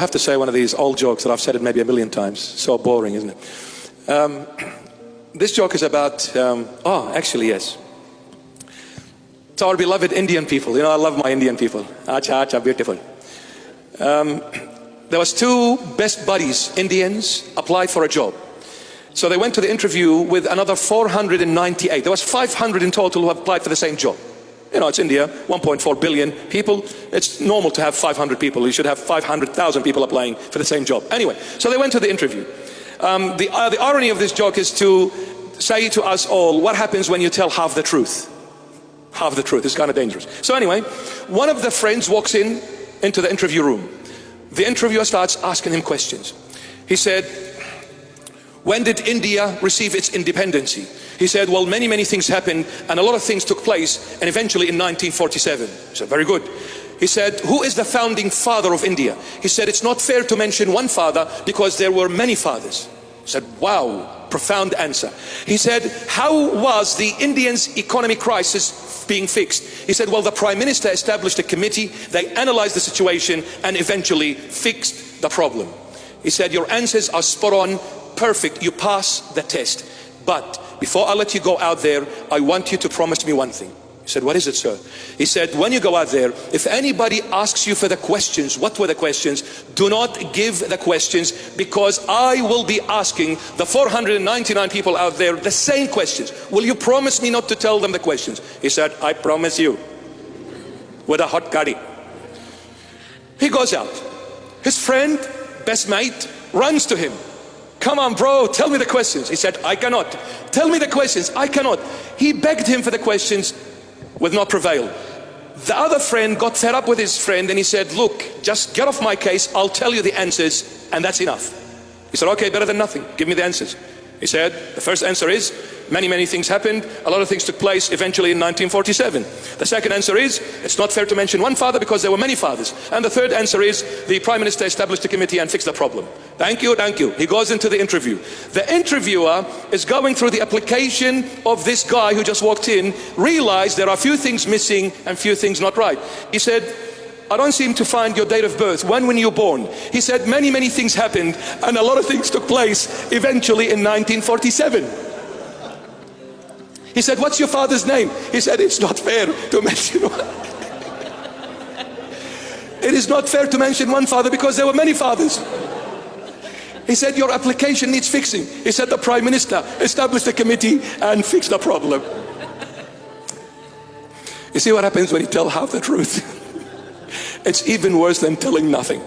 have to say one of these old jokes that I've said it maybe a million times. So boring, isn't it? This joke is about, actually, yes. So our beloved Indian people, I love my Indian people. Acha, acha, beautiful. There was two best buddies, Indians, applied for a job. So they went to the interview with another 498. There was 500 in total who applied for the same job. It's India, 1.4 billion people. It's normal to have 500 people. You should have 500,000 people applying for the same job. Anyway, so they went to the interview. The irony of this joke is to say to us all, what happens when you tell half the truth? Half the truth is kind of dangerous. So anyway, one of the friends walks into the interview room. The interviewer starts asking him questions. He said, when did India receive its independence? He said, well, many things happened and a lot of things took place, and eventually in 1947. He said, very good. He said, who is the founding father of India? He said, it's not fair to mention one father because there were many fathers. He said, wow, profound answer. He said, how was the Indians' economic crisis being fixed? He said, well, the Prime Minister established a committee, they analyzed the situation and eventually fixed the problem. He said, your answers are spot on, perfect, you pass the test. But before I let you go out there, I want you to promise me one thing. He said, what is it, sir? He said, when you go out there, if anybody asks you for the questions, what were the questions? Do not give the questions, because I will be asking the 499 people out there the same questions. Will you promise me not to tell them the questions? He said, I promise you, with a hot curry. He goes out. His friend, best mate, runs to him. Come on, bro, tell me the questions. He said, I cannot. Tell me the questions. I cannot. He begged him for the questions, would not prevail. The other friend got fed up with his friend and he said, look, just get off my case. I'll tell you the answers and that's enough. He said, okay, better than nothing. Give me the answers. He said, the first answer is, many things happened. A lot of things took place eventually in 1947. The second answer is, it's not fair to mention one father because there were many fathers. And the third answer is, the Prime Minister established a committee and fixed the problem. Thank you, thank you. He goes into the interview. The interviewer is going through the application of this guy who just walked in, realized there are a few things missing and few things not right. He said, I don't seem to find your date of birth. When were you born? He said, many things happened and a lot of things took place eventually in 1947. He said, what's your father's name? He said, it's not fair to mention one. It is not fair to mention one father because there were many fathers. He said, your application needs fixing. He said, the Prime Minister established a committee and fixed the problem. You see what happens when you tell half the truth? It's even worse than telling nothing.